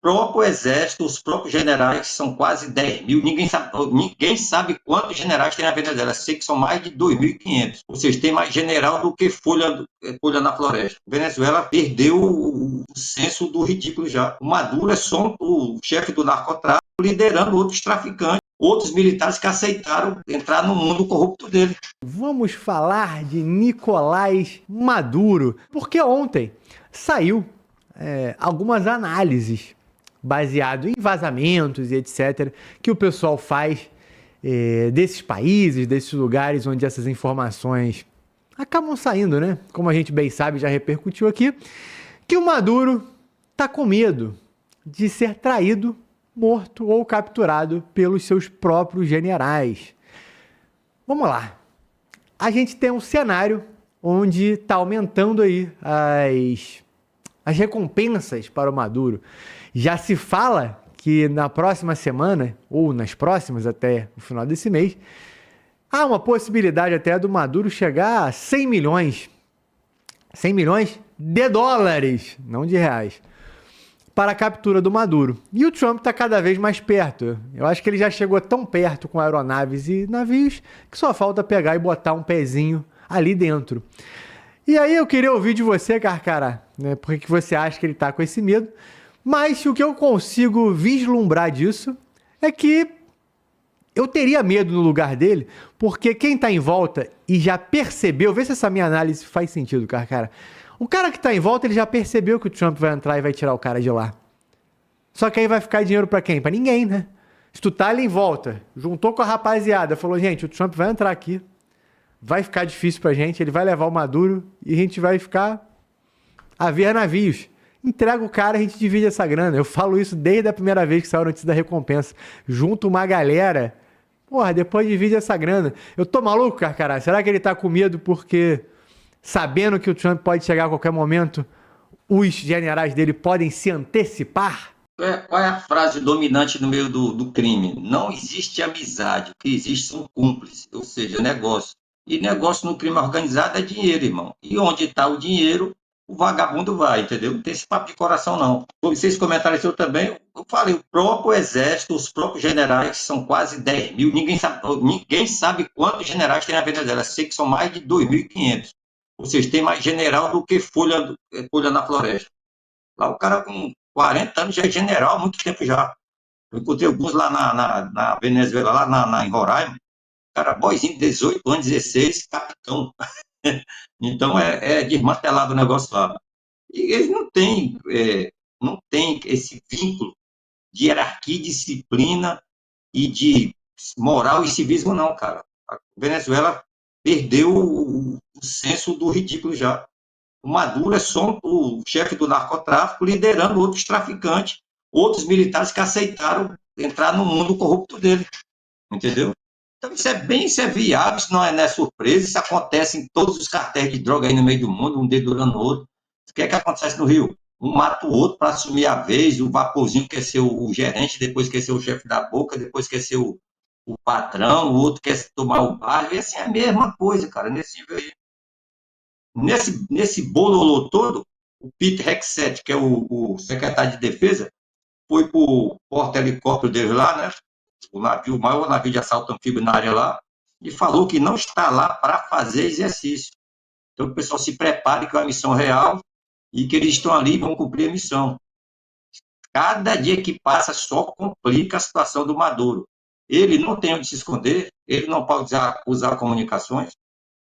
próprio exército, os próprios generais, que são quase 10 mil, ninguém sabe quantos generais tem na Venezuela. Sei que são mais de 2.500. Ou seja, tem mais general do que folha na floresta. A Venezuela perdeu o senso do ridículo já. O Maduro é só o chefe do narcotráfico liderando outros traficantes, outros militares que aceitaram entrar no mundo corrupto dele. Vamos falar de Nicolás Maduro, porque ontem saiu algumas análises baseado em vazamentos e etc., que o pessoal faz desses países, desses lugares onde essas informações acabam saindo, né? Como a gente bem sabe, já repercutiu aqui, que o Maduro tá com medo de ser traído, morto ou capturado pelos seus próprios generais. Vamos lá. A gente tem um cenário onde está aumentando aí as recompensas para o Maduro. Já se fala que na próxima semana, ou nas próximas até o final desse mês, há uma possibilidade até do Maduro chegar a 100 milhões. 100 milhões de dólares, não de reais, para a captura do Maduro. E o Trump está cada vez mais perto. Eu acho que ele já chegou tão perto com aeronaves e navios que só falta pegar e botar um pezinho ali dentro. E aí eu queria ouvir de você, Carcará, né? Por que você acha que ele está com esse medo? Mas o que eu consigo vislumbrar disso é que eu teria medo no lugar dele, porque quem está em volta e já percebeu, vê se essa minha análise faz sentido, Carcará. O cara que está em volta, ele já percebeu que o Trump vai entrar e vai tirar o cara de lá. Só que aí vai ficar dinheiro para quem? Para ninguém, né? Se tu tá ali em volta, juntou com a rapaziada, falou, gente, o Trump vai entrar aqui, vai ficar difícil pra gente, ele vai levar o Maduro e a gente vai ficar a ver navios. Entrega o cara, a gente divide essa grana. Eu falo isso desde a primeira vez que saiu a notícia da recompensa. Junto uma galera, porra, depois divide essa grana. Eu tô maluco, Carcará? Será que ele tá com medo porque, sabendo que o Trump pode chegar a qualquer momento, os generais dele podem se antecipar? Qual é a frase dominante no meio do crime? Não existe amizade, o que existe são cúmplices, ou seja, negócio. E negócio no crime organizado é dinheiro, irmão. E onde está o dinheiro, o vagabundo vai, entendeu? Não tem esse papo de coração, não. Vocês comentaram isso também, eu falei, o próprio exército, os próprios generais, que são quase 10 mil, ninguém sabe quantos generais tem na Venezuela. Sei que são mais de 2.500. Ou seja, tem mais general do que folha na floresta. Lá o cara com 40 anos já é general há muito tempo já. Eu encontrei alguns lá na Venezuela, lá em Roraima. Cara, boyzinho de 18 anos, 16, capitão. Então é desmantelado o negócio lá. E eles não têm esse vínculo de hierarquia, disciplina e de moral e civismo, não, cara. A Venezuela perdeu o senso do ridículo já. O Maduro é só o chefe do narcotráfico liderando outros traficantes, outros militares que aceitaram entrar no mundo corrupto dele, entendeu? Então isso é viável, isso não é surpresa, isso acontece em todos os cartéis de droga aí no meio do mundo, um dedurando o outro. O que é que acontece no Rio? Um mata o outro para assumir a vez, o vaporzinho quer ser o gerente, depois quer ser o chefe da boca, depois quer ser o patrão, o outro quer tomar o bairro, e assim é a mesma coisa, cara, nesse nível aí. Nesse bololô todo, o Pete Hegseth, que é o secretário de defesa, foi para o porta-helicóptero dele lá, né? O maior navio de assalto anfíbio na área lá, e falou que não está lá para fazer exercício. Então, o pessoal se prepare que é uma missão real e que eles estão ali e vão cumprir a missão. Cada dia que passa só complica a situação do Maduro. Ele não tem onde se esconder, ele não pode usar comunicações,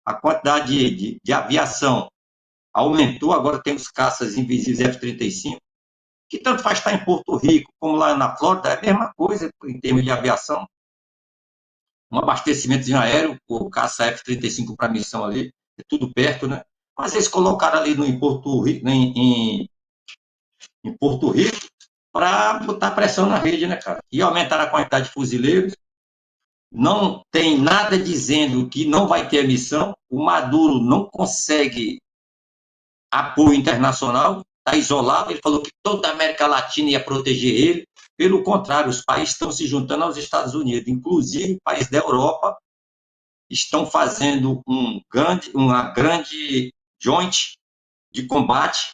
a quantidade de aviação aumentou, agora temos caças invisíveis F-35, que tanto faz estar em Porto Rico como lá na Flórida, é a mesma coisa em termos de aviação. Um abastecimento aéreo, o caça F-35 para a missão ali, é tudo perto, né? Mas eles colocaram ali em Porto Rico, em Porto Rico para botar pressão na rede, né, cara? E aumentar a quantidade de fuzileiros. Não tem nada dizendo que não vai ter a missão. O Maduro não consegue apoio internacional, está isolado. Ele falou que toda a América Latina ia proteger ele. Pelo contrário, os países estão se juntando aos Estados Unidos, inclusive países da Europa estão fazendo uma grande joint de combate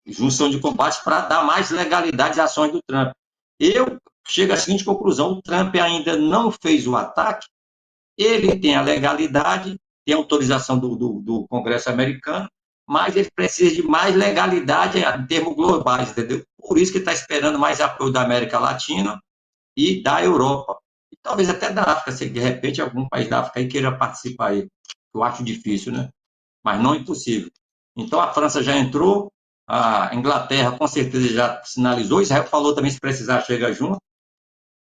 junção de combate para dar mais legalidade às ações do Trump. Eu chego à seguinte conclusão: o Trump ainda não fez o ataque, ele tem a legalidade, tem a autorização do Congresso americano, mas ele precisa de mais legalidade em termos globais, entendeu? Por isso que está esperando mais apoio da América Latina e da Europa. E talvez até da África, se de repente algum país da África aí queira participar aí. Eu acho difícil, né? Mas não impossível. Então a França já entrou, a Inglaterra com certeza já sinalizou, Israel falou também se precisar chega junto.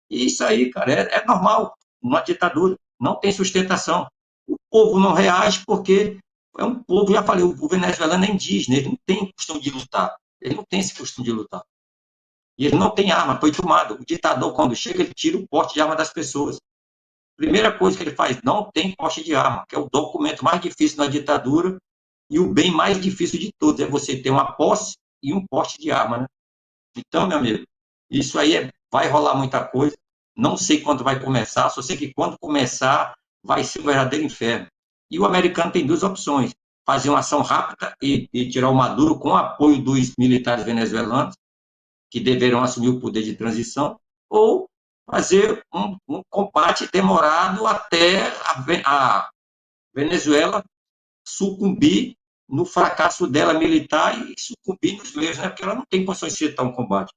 E isso aí, cara, é normal. Uma ditadura não tem sustentação. O povo não reage porque é um povo, já falei, o venezuelano é indígena, ele não tem costume de lutar. Ele não tem esse costume de lutar. E ele não tem arma, foi tomado. O ditador, quando chega, ele tira o porte de arma das pessoas. Primeira coisa que ele faz, não tem porte de arma, que é o documento mais difícil na ditadura e o bem mais difícil de todos, é você ter uma posse e um porte de arma, né? Então, meu amigo, isso aí vai rolar muita coisa. Não sei quando vai começar, só sei que quando começar, vai ser um verdadeiro inferno. E o americano tem duas opções: fazer uma ação rápida e tirar o Maduro com o apoio dos militares venezuelanos, que deverão assumir o poder de transição, ou fazer um combate demorado até a Venezuela sucumbir no fracasso dela militar e sucumbir nos meios, né? Porque ela não tem condições de citar um combate.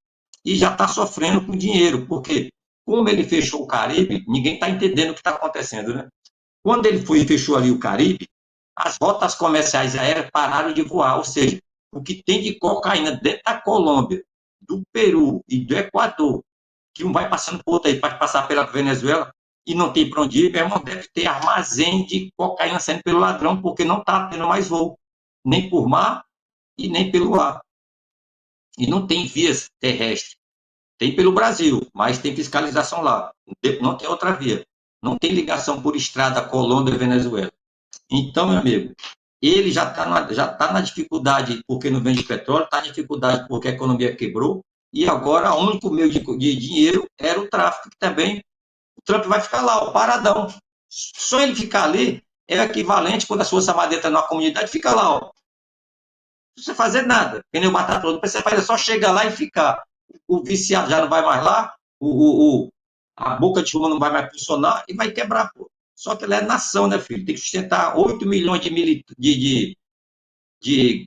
E já está sofrendo com dinheiro, porque como ele fechou o Caribe, ninguém está entendendo o que está acontecendo, né? Quando ele foi e fechou ali o Caribe, as rotas comerciais aéreas pararam de voar, ou seja, o que tem de cocaína dentro da Colômbia, do Peru e do Equador, que um vai passando por outro aí, para passar pela Venezuela, e não tem para onde ir, meu irmão, deve ter armazém de cocaína saindo pelo ladrão, porque não está tendo mais voo, nem por mar e nem pelo ar. E não tem vias terrestres. Tem pelo Brasil, mas tem fiscalização lá. Não tem outra via. Não tem ligação por estrada Colômbia e Venezuela. Então, meu amigo, ele já tá na dificuldade porque não vende petróleo, está na dificuldade porque a economia quebrou, e agora o único meio de dinheiro era o tráfico, que também o Trump vai ficar lá, o paradão. Só ele ficar ali é equivalente quando a Força Armada entra numa comunidade, fica lá, ó. Não precisa fazer nada, que nem o Batata, não precisa fazer, só chega lá e ficar. O viciado já não vai mais lá, a boca de chuma não vai mais funcionar e vai quebrar, pô. Só que ela é nação, né, filho? Tem que sustentar 8 milhões de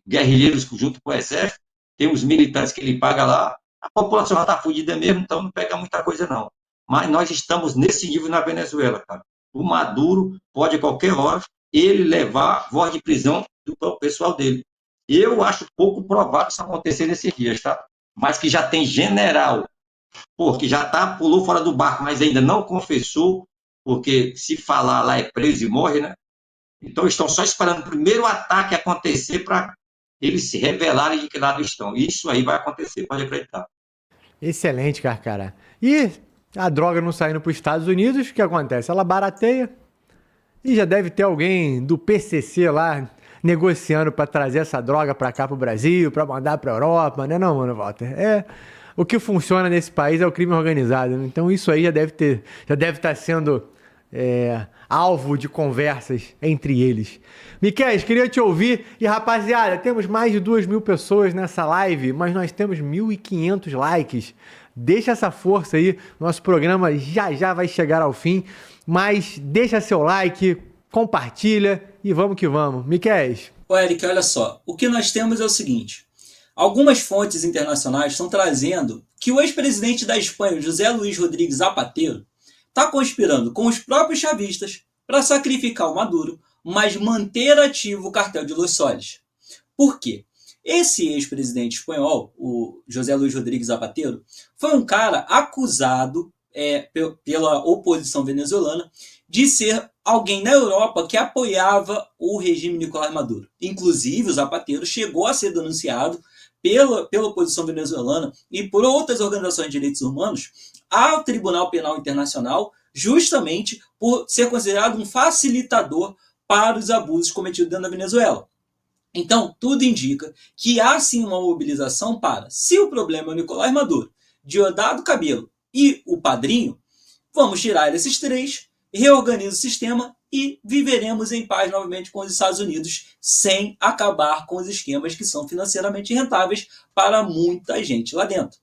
guerrilheiros junto com o exército, tem os militantes que ele paga lá, a população já está fodida mesmo, então não pega muita coisa, não. Mas nós estamos nesse nível na Venezuela, cara. O Maduro pode, a qualquer hora, ele levar voz de prisão do pessoal dele. Eu acho pouco provável isso acontecer nesses dias, tá? Mas que já tem general, que já pulou fora do barco, mas ainda não confessou, porque se falar lá é preso e morre, né? Então estão só esperando o primeiro ataque acontecer para eles se revelarem de que lado estão. Isso aí vai acontecer, pode acreditar. Excelente, Carcará. E a droga não saindo para os Estados Unidos, o que acontece? Ela barateia e já deve ter alguém do PCC lá negociando para trazer essa droga para cá para o Brasil, para mandar para a Europa, né não, mano, Walter? O que funciona nesse país é o crime organizado, né? Então isso aí já deve estar sendo alvo de conversas entre eles. Miquel, queria te ouvir. E rapaziada, temos mais de 2.000 pessoas nessa live, mas nós temos 1.500 likes. Deixa essa força aí, nosso programa já vai chegar ao fim, mas deixa seu like, compartilha e vamos que vamos. Miquel. Ô Eric, olha só, o que nós temos é o seguinte: algumas fontes internacionais estão trazendo que o ex-presidente da Espanha, José Luís Rodrigues Zapatero, está conspirando com os próprios chavistas para sacrificar o Maduro, mas manter ativo o cartel de Los Soles. Por quê? Esse ex-presidente espanhol, o José Luís Rodrigues Zapatero, foi um cara acusado pela oposição venezuelana de ser alguém na Europa que apoiava o regime Nicolás Maduro. Inclusive, o Zapatero chegou a ser denunciado pela oposição venezuelana e por outras organizações de direitos humanos ao Tribunal Penal Internacional, justamente por ser considerado um facilitador para os abusos cometidos dentro da Venezuela. Então, tudo indica que há sim uma mobilização para, se o problema é o Nicolás Maduro, Diosdado Cabello e o padrinho, vamos tirar esses três reorganiza o sistema e viveremos em paz novamente com os Estados Unidos, sem acabar com os esquemas que são financeiramente rentáveis para muita gente lá dentro.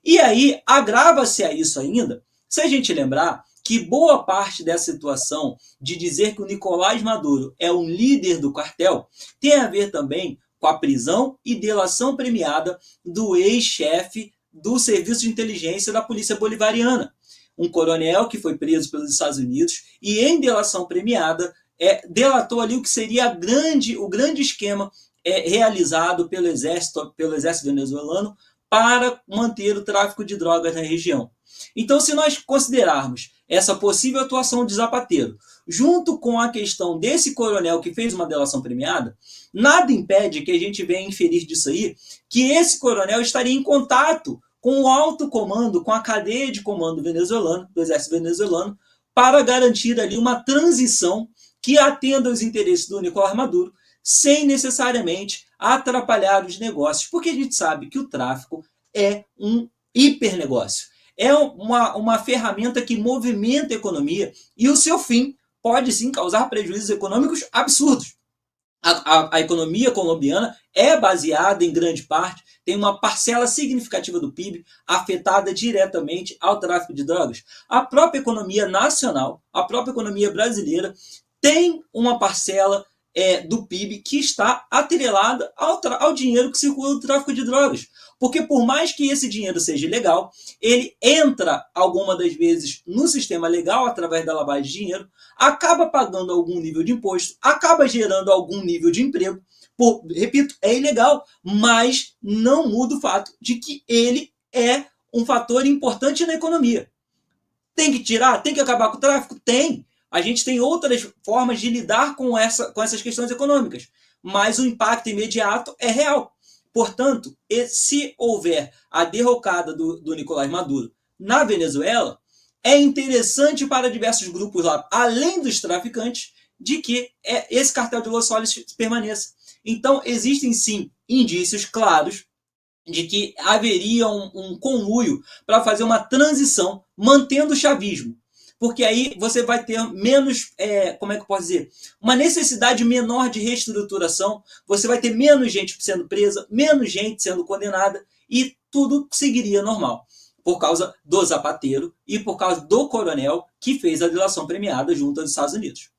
E aí, agrava-se a isso ainda, se a gente lembrar que boa parte dessa situação de dizer que o Nicolás Maduro é um líder do cartel tem a ver também com a prisão e delação premiada do ex-chefe do Serviço de Inteligência da Polícia Bolivariana, um coronel que foi preso pelos Estados Unidos e, em delação premiada, delatou ali o que seria o grande esquema realizado pelo exército venezuelano para manter o tráfico de drogas na região. Então, se nós considerarmos essa possível atuação de Zapatero, junto com a questão desse coronel que fez uma delação premiada, nada impede que a gente venha inferir disso aí que esse coronel estaria em contato com o alto comando, com a cadeia de comando venezuelano, do exército venezuelano, para garantir ali uma transição que atenda aos interesses do Nicolás Maduro, sem necessariamente atrapalhar os negócios, porque a gente sabe que o tráfico é um hipernegócio. É uma ferramenta que movimenta a economia e o seu fim pode sim causar prejuízos econômicos absurdos. A economia colombiana é baseada em grande parte, tem uma parcela significativa do PIB afetada diretamente ao tráfico de drogas. A própria economia nacional, a própria economia brasileira tem uma parcela do PIB que está atrelada ao dinheiro que circula no tráfico de drogas. Porque por mais que esse dinheiro seja ilegal, ele entra alguma das vezes no sistema legal através da lavagem de dinheiro, acaba pagando algum nível de imposto, acaba gerando algum nível de emprego. Repito, é ilegal, mas não muda o fato de que ele é um fator importante na economia. Tem que tirar? Tem que acabar com o tráfico? Tem. A gente tem outras formas de lidar com essas questões econômicas, mas o impacto imediato é real. Portanto, se houver a derrocada do Nicolás Maduro na Venezuela, é interessante para diversos grupos lá, além dos traficantes, de que esse cartel de Los Soles permaneça. Então, existem sim indícios claros de que haveria um conluio para fazer uma transição mantendo o chavismo. Porque aí você vai ter menos, como é que eu posso dizer? Uma necessidade menor de reestruturação, você vai ter menos gente sendo presa, menos gente sendo condenada e tudo seguiria normal. Por causa do Zapatero e por causa do coronel que fez a delação premiada junto aos Estados Unidos.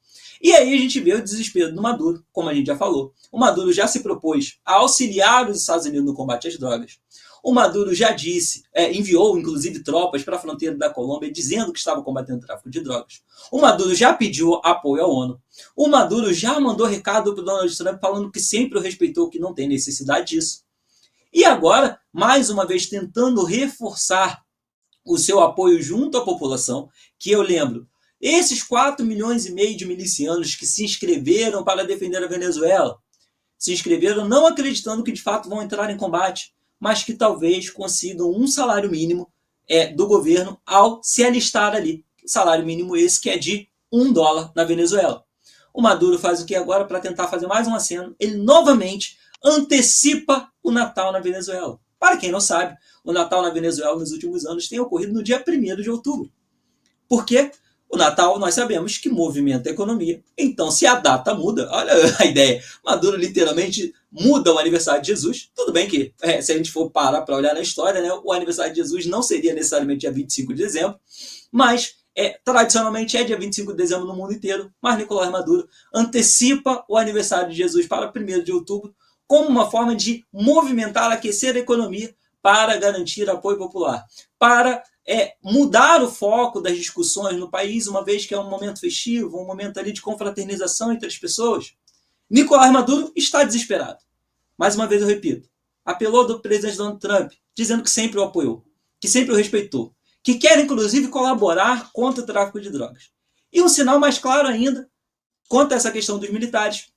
E aí a gente vê o desespero do Maduro, como a gente já falou. O Maduro já se propôs a auxiliar os Estados Unidos no combate às drogas. O Maduro já disse, enviou inclusive tropas para a fronteira da Colômbia dizendo que estava combatendo o tráfico de drogas. O Maduro já pediu apoio à ONU. O Maduro já mandou recado para o Donald Trump falando que sempre o respeitou, que não tem necessidade disso. E agora, mais uma vez, tentando reforçar o seu apoio junto à população, que eu lembro, esses 4,5 milhões de milicianos que se inscreveram para defender a Venezuela, se inscreveram não acreditando que de fato vão entrar em combate, mas que talvez consigam um salário mínimo do governo ao se alistar ali. Salário mínimo esse que é de $1 na Venezuela. O Maduro faz o que agora para tentar fazer mais um aceno? Ele novamente antecipa o Natal na Venezuela. Para quem não sabe, o Natal na Venezuela nos últimos anos tem ocorrido no dia 1º de outubro. Por quê? O Natal, nós sabemos que movimenta a economia. Então, se a data muda, olha a ideia, Maduro literalmente muda o aniversário de Jesus. Tudo bem que, se a gente for parar para olhar na história, né, o aniversário de Jesus não seria necessariamente dia 25 de dezembro, mas tradicionalmente é dia 25 de dezembro no mundo inteiro, mas Nicolás Maduro antecipa o aniversário de Jesus para 1º de outubro como uma forma de movimentar, aquecer a economia para garantir apoio popular, para mudar o foco das discussões no país, uma vez que é um momento festivo, um momento ali de confraternização entre as pessoas. Nicolás Maduro está desesperado. Mais uma vez eu repito, apelou do presidente Donald Trump, dizendo que sempre o apoiou, que sempre o respeitou, que quer inclusive colaborar contra o tráfico de drogas. E um sinal mais claro ainda, quanto a essa questão dos militares,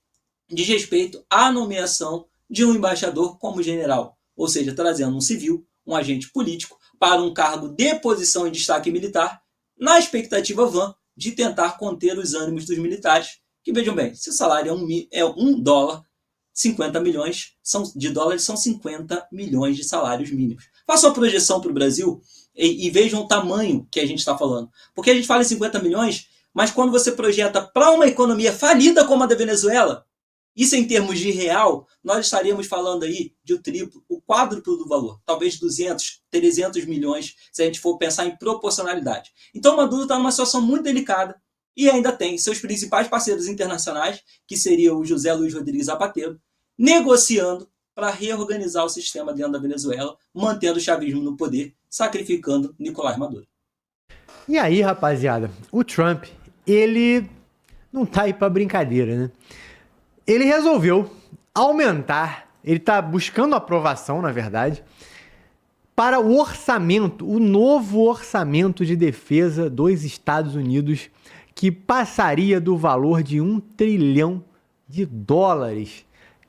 diz respeito à nomeação de um embaixador como general, ou seja, trazendo um civil, um agente político, para um cargo de posição e destaque militar, na expectativa vã de tentar conter os ânimos dos militares, que vejam bem, se o salário é $1, 50 milhões de dólares são 50 milhões de salários mínimos. Faça uma projeção para o Brasil e vejam o tamanho que a gente está falando. Porque a gente fala em 50 milhões, Mas quando você projeta para uma economia falida como a da Venezuela, isso em termos de real, nós estaríamos falando aí de o triplo, o quádruplo do valor, talvez 200, 300 milhões, se a gente for pensar em proporcionalidade. Então Maduro está numa situação muito delicada e ainda tem seus principais parceiros internacionais, que seria o José Luiz Rodrigues Zapatero, negociando para reorganizar o sistema dentro da Venezuela, mantendo o chavismo no poder, sacrificando Nicolás Maduro. E aí, rapaziada, o Trump, ele não tá aí para brincadeira, né? Ele resolveu aumentar, ele está buscando aprovação, na verdade, para o orçamento, o novo orçamento de defesa dos Estados Unidos, que passaria do valor de $1 trilhão,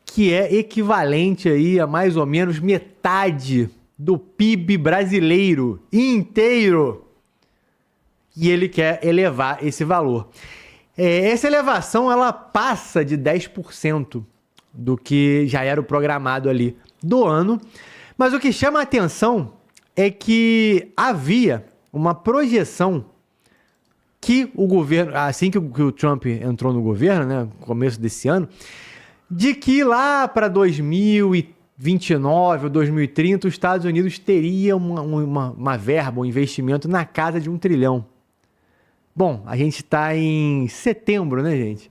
que é equivalente aí a mais ou menos metade do PIB brasileiro inteiro. E ele quer elevar esse valor. Essa elevação, ela passa de 10% do que já era o programado ali do ano, mas o que chama a atenção é que havia uma projeção que o governo, assim que o Trump entrou no governo, né, no começo desse ano, de que lá para 2029 ou 2030 os Estados Unidos teria uma verba, um investimento na casa de $1 trilhão. Bom, a gente está em setembro, né, gente?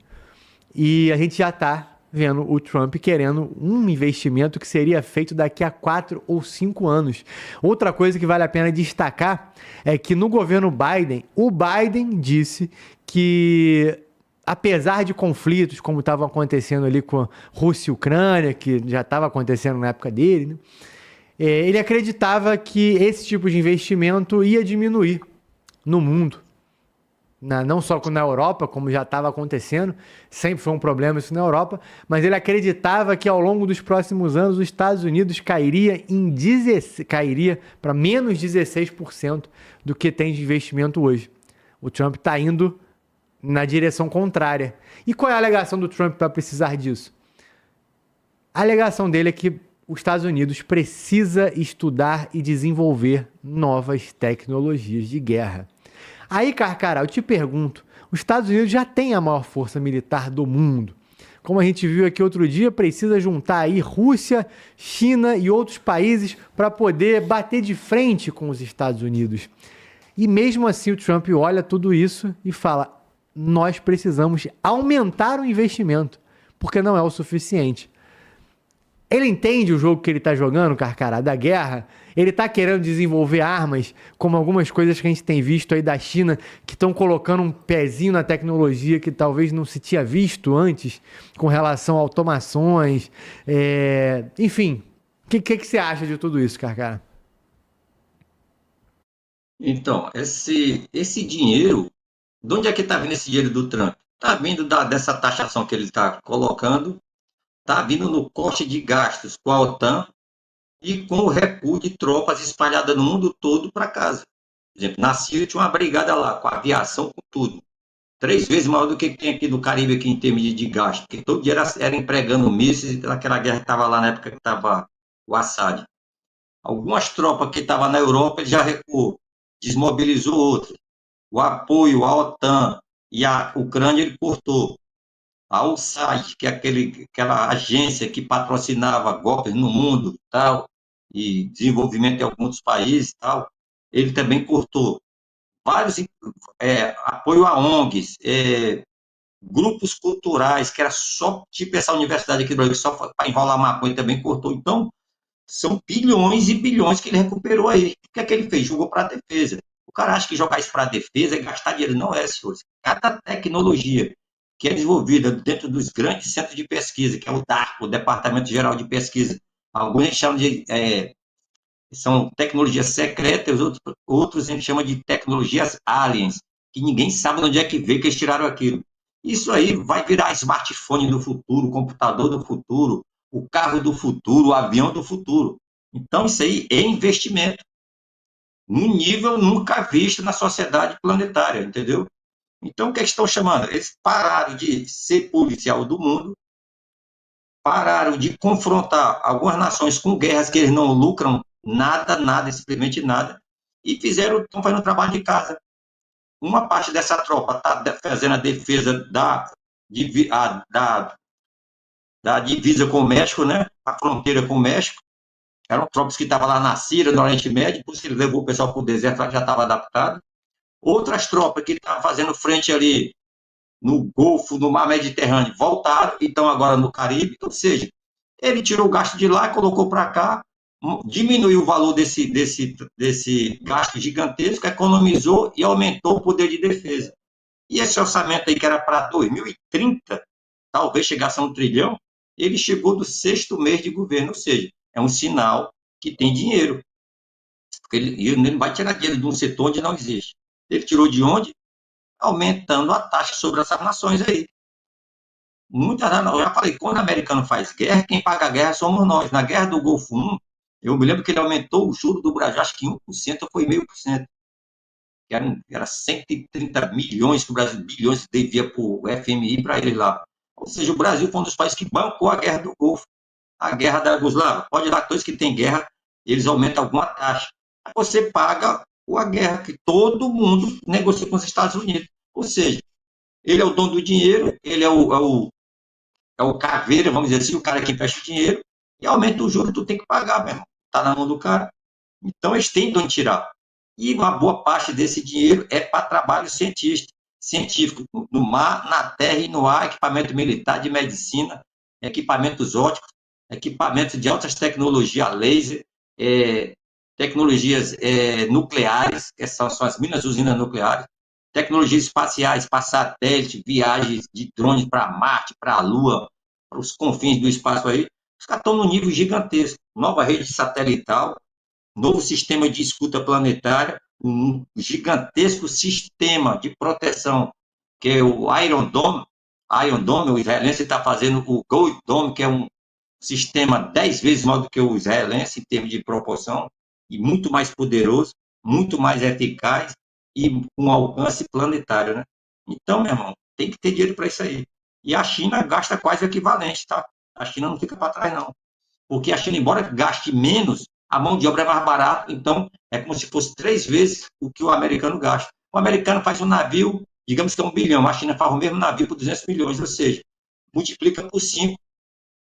E a gente já está vendo o Trump querendo um investimento que seria feito daqui a 4 ou 5 anos. Outra coisa que vale a pena destacar é que no governo Biden, o Biden disse que, apesar de conflitos como estavam acontecendo ali com a Rússia e Ucrânia, que já estava acontecendo na época dele, né? Ele acreditava que esse tipo de investimento ia diminuir no mundo. Não só na Europa, como já estava acontecendo, sempre foi um problema isso na Europa, mas ele acreditava que ao longo dos próximos anos os Estados Unidos cairia para menos 16% do que tem de investimento hoje. O Trump está indo na direção contrária. E qual é a alegação do Trump para precisar disso? A alegação dele é que os Estados Unidos precisa estudar e desenvolver novas tecnologias de guerra. Aí, Carcará, eu te pergunto, os Estados Unidos já tem a maior força militar do mundo. Como a gente viu aqui outro dia, precisa juntar aí Rússia, China e outros países para poder bater de frente com os Estados Unidos. E mesmo assim o Trump olha tudo isso e fala, nós precisamos aumentar o investimento, porque não é o suficiente. Ele entende o jogo que ele está jogando, Carcará, da guerra? Ele está querendo desenvolver armas, como algumas coisas que a gente tem visto aí da China, que estão colocando um pezinho na tecnologia que talvez não se tinha visto antes, com relação a automações. Enfim, o que você acha de tudo isso, Carcará? Então, esse dinheiro, de onde é que está vindo esse dinheiro do Trump? Está vindo dessa taxação que ele está colocando, está vindo no corte de gastos com a OTAN e com o recuo de tropas espalhadas no mundo todo para casa. Por exemplo, na Síria tinha uma brigada lá, com a aviação, com tudo. 3 vezes maior do que tem aqui no Caribe, aqui em termos de gasto, porque todo dia era empregando mísseis naquela guerra que estava lá na época que estava o Assad. Algumas tropas que estavam na Europa, ele já recuou, desmobilizou outras. O apoio à OTAN e à Ucrânia ele cortou. A USAID, que é aquela agência que patrocinava golpes no mundo tal, e desenvolvimento em alguns países tal, ele também cortou. Vários apoio a ONGs, grupos culturais, que era só tipo essa universidade aqui do Brasil, só para enrolar maconha, também cortou. Então, são bilhões e bilhões que ele recuperou aí. O que é que ele fez? Jogou para a defesa. O cara acha que jogar isso para a defesa é gastar dinheiro. Não é, senhores. Cada tecnologia que é desenvolvida dentro dos grandes centros de pesquisa, que é o DARPA, o Departamento Geral de Pesquisa. Alguns a gente chama de são tecnologias secretas, outros a gente chama de tecnologias aliens, que ninguém sabe de onde é que veio que eles tiraram aquilo. Isso aí vai virar smartphone do futuro, computador do futuro, o carro do futuro, o avião do futuro. Então, isso aí é investimento num nível nunca visto na sociedade planetária, entendeu? Então, o que eles estão chamando? Eles pararam de ser policial do mundo, pararam de confrontar algumas nações com guerras que eles não lucram nada, simplesmente nada, e estão fazendo trabalho de casa. uma parte dessa tropa está fazendo a defesa da divisa com o México, né? A fronteira com o México. Eram tropas que estavam lá na Síria, no Oriente Médio, por isso ele levou o pessoal para o deserto, lá já estava adaptado. Outras tropas que estavam fazendo frente ali no Golfo, no Mar Mediterrâneo, voltaram e estão agora no Caribe. Ou seja, ele tirou o gasto de lá, colocou para cá, diminuiu o valor desse gasto gigantesco, economizou e aumentou o poder de defesa. E esse orçamento aí, que era para 2030, talvez chegasse a 1 trilhão, ele chegou do 6º mês de governo, ou seja, é um sinal que tem dinheiro. Porque ele não vai tirar dinheiro de um setor onde não existe. Ele tirou de onde? Aumentando a taxa sobre essas nações aí. Eu já falei, quando o americano faz guerra, quem paga a guerra somos nós. Na guerra do Golfo 1, eu me lembro que ele aumentou o juro do Brasil, acho que 1% ou foi 0,5%. Era 130 milhões que o Brasil, bilhões, devia para o FMI para ele lá. Ou seja, o Brasil foi um dos países que bancou a guerra do Golfo. A guerra da Yugoslávia. Pode dar coisas que tem guerra, eles aumentam alguma taxa. Você paga a guerra, que todo mundo negocia com os Estados Unidos. Ou seja, ele é o dono do dinheiro, ele é o caveira, vamos dizer assim, o cara que empresta o dinheiro, e aumenta o juro, tu tem que pagar mesmo. Está na mão do cara. Então, eles tentam tirar. E uma boa parte desse dinheiro é para trabalho científico, no mar, na terra e no ar, equipamento militar, de medicina, equipamentos óticos, equipamentos de altas tecnologias, laser, tecnologias nucleares, que são as usinas nucleares, tecnologias espaciais para satélite, viagens de drones para Marte, para a Lua, para os confins do espaço aí. Os caras estão num nível gigantesco. Nova rede satelital, novo sistema de escuta planetária, um gigantesco sistema de proteção, que é o Iron Dome. O israelense está fazendo o Gold Dome, que é um sistema 10 vezes maior do que o israelense, em termos de proporção, e muito mais poderoso, muito mais eficaz e com alcance planetário, né? Então, meu irmão, tem que ter dinheiro para isso aí. E a China gasta quase o equivalente, tá? A China não fica para trás, não. Porque a China, embora gaste menos, a mão de obra é mais barata, então é como se fosse 3 vezes o que o americano gasta. O americano faz um navio, digamos que é 1 bilhão, a China faz o mesmo navio por 200 milhões, ou seja, multiplica por 5,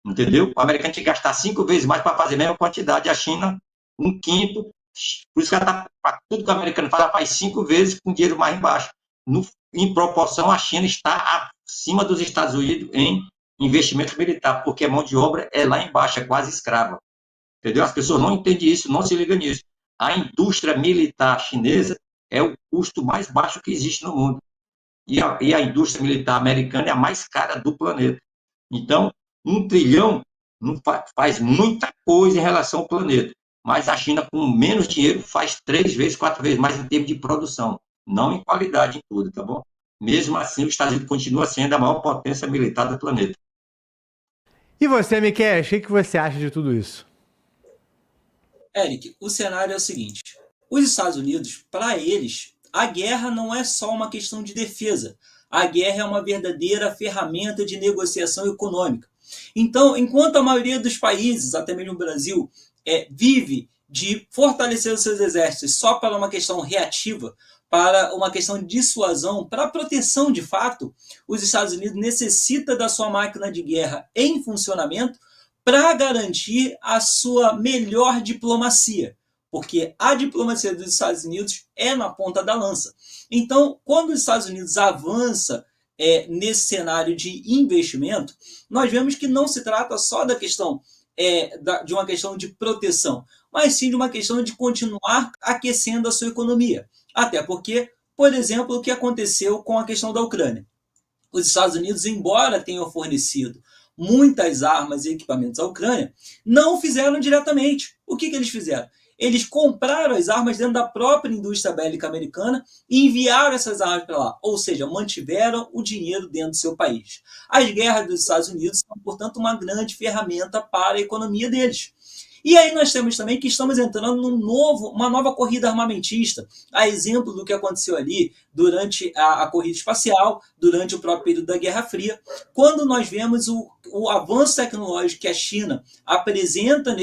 entendeu? O americano tem que gastar 5 vezes mais para fazer a mesma quantidade, a China, 1/5, por isso que tudo que o americano faz, ela faz 5 vezes com dinheiro mais embaixo. Em proporção, a China está acima dos Estados Unidos em investimento militar, porque a mão de obra é lá embaixo, é quase escrava. Entendeu? As pessoas não entendem isso, não se ligam nisso. A indústria militar chinesa é o custo mais baixo que existe no mundo. E a indústria militar americana é a mais cara do planeta. Então, 1 trilhão não faz muita coisa em relação ao planeta. Mas a China, com menos dinheiro, faz 3 vezes, 4 vezes mais em termos de produção. Não em qualidade em tudo, tá bom? Mesmo assim, os Estados Unidos continua sendo a maior potência militar do planeta. E você, Miquel, o que você acha de tudo isso? Eric, o cenário é o seguinte: os Estados Unidos, para eles, a guerra não é só uma questão de defesa. A guerra é uma verdadeira ferramenta de negociação econômica. Então, enquanto a maioria dos países, até mesmo o Brasil, vive de fortalecer os seus exércitos só para uma questão reativa, para uma questão de dissuasão, para proteção de fato, os Estados Unidos necessitam da sua máquina de guerra em funcionamento para garantir a sua melhor diplomacia, porque a diplomacia dos Estados Unidos é na ponta da lança. Então, quando os Estados Unidos avança nesse cenário de investimento, nós vemos que não se trata só da questão de uma questão de proteção, mas sim de uma questão de continuar aquecendo a sua economia. Até porque, por exemplo, o que aconteceu com a questão da Ucrânia. Os Estados Unidos, embora tenham fornecido muitas armas e equipamentos à Ucrânia, não fizeram diretamente. O que eles fizeram? Eles compraram as armas dentro da própria indústria bélica americana e enviaram essas armas para lá. Ou seja, mantiveram o dinheiro dentro do seu país. As guerras dos Estados Unidos são, portanto, uma grande ferramenta para a economia deles. E aí nós temos também que estamos entrando uma nova corrida armamentista, a exemplo do que aconteceu ali durante a corrida espacial, durante o próprio período da Guerra Fria, quando nós vemos o avanço tecnológico que a China apresenta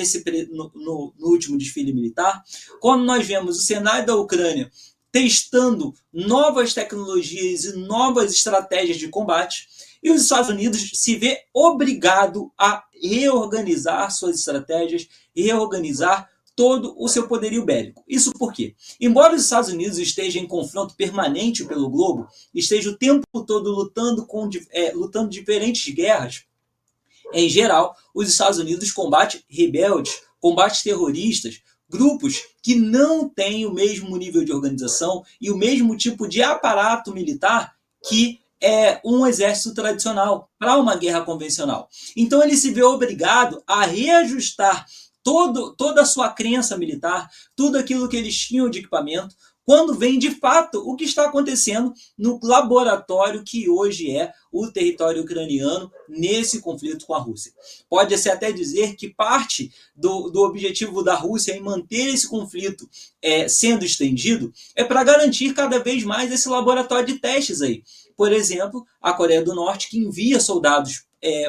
no último desfile militar, quando nós vemos o cenário da Ucrânia testando novas tecnologias e novas estratégias de combate, e os Estados Unidos se vê obrigado a reorganizar suas estratégias, reorganizar todo o seu poderio bélico. Isso por quê? Embora os Estados Unidos estejam em confronto permanente pelo globo, esteja o tempo todo lutando diferentes guerras, em geral, os Estados Unidos combatem rebeldes, combatem terroristas, grupos que não têm o mesmo nível de organização e o mesmo tipo de aparato militar que é um exército tradicional para uma guerra convencional. Então ele se vê obrigado a reajustar toda a sua crença militar, tudo aquilo que eles tinham de equipamento, quando vem de fato o que está acontecendo no laboratório que hoje é o território ucraniano nesse conflito com a Rússia. Pode-se até dizer que parte do objetivo da Rússia em manter esse conflito sendo estendido é para garantir cada vez mais esse laboratório de testes aí. Por exemplo, a Coreia do Norte, que envia soldados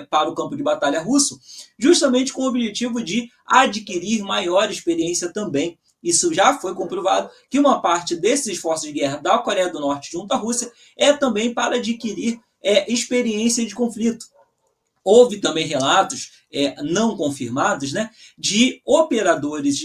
para o campo de batalha russo, justamente com o objetivo de adquirir maior experiência também. Isso já foi comprovado que uma parte desses esforços de guerra da Coreia do Norte junto à Rússia é também para adquirir experiência de conflito. Houve também relatos não confirmados, né, de operadores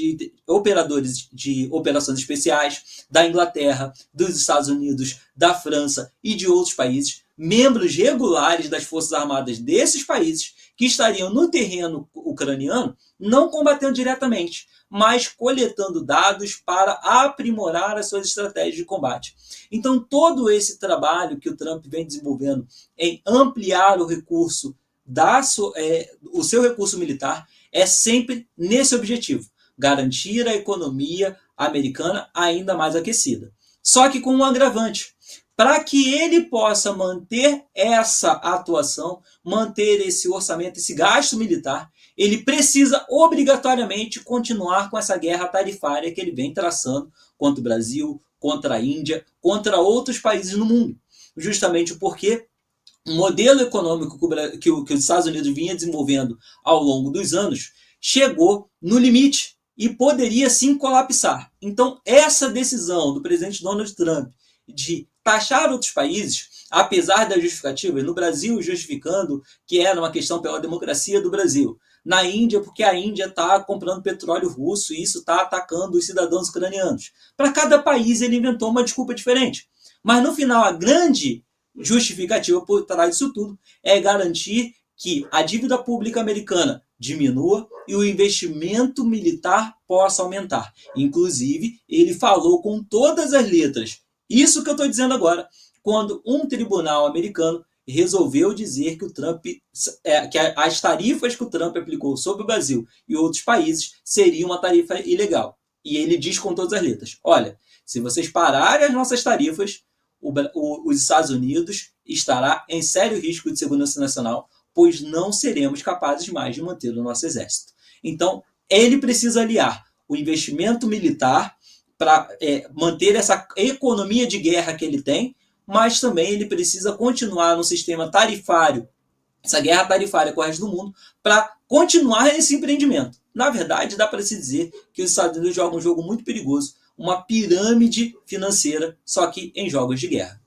de operações especiais da Inglaterra, dos Estados Unidos, da França e de outros países, membros regulares das Forças Armadas desses países que estariam no terreno ucraniano, não combatendo diretamente, mas coletando dados para aprimorar as suas estratégias de combate. Então, todo esse trabalho que o Trump vem desenvolvendo em ampliar o recurso o seu recurso militar é sempre nesse objetivo, garantir a economia americana ainda mais aquecida. Só que com um agravante. Para que ele possa manter essa atuação, manter esse orçamento, esse gasto militar, ele precisa obrigatoriamente continuar com essa guerra tarifária que ele vem traçando contra o Brasil, contra a Índia, contra outros países no mundo. Justamente porque o modelo econômico que os Estados Unidos vinha desenvolvendo ao longo dos anos chegou no limite e poderia sim colapsar. Então, essa decisão do presidente Donald Trump de taxar outros países, apesar das justificativas, no Brasil justificando que era uma questão pela democracia do Brasil, na Índia porque a Índia está comprando petróleo russo e isso está atacando os cidadãos ucranianos. Para cada país ele inventou uma desculpa diferente. Mas no final a grande justificativa por trás disso tudo é garantir que a dívida pública americana diminua e o investimento militar possa aumentar. Inclusive, ele falou com todas as letras. Isso que eu estou dizendo agora, quando um tribunal americano resolveu dizer que o Trump, que as tarifas que o Trump aplicou sobre o Brasil e outros países seriam uma tarifa ilegal. E ele diz com todas as letras, olha, se vocês pararem as nossas tarifas, os Estados Unidos estará em sério risco de segurança nacional, pois não seremos capazes mais de manter o nosso exército. Então, ele precisa aliar o investimento militar para manter essa economia de guerra que ele tem, mas também ele precisa continuar no sistema tarifário, essa guerra tarifária com o resto do mundo, para continuar esse empreendimento. Na verdade, dá para se dizer que os Estados Unidos jogam um jogo muito perigoso, uma pirâmide financeira, só que em jogos de guerra.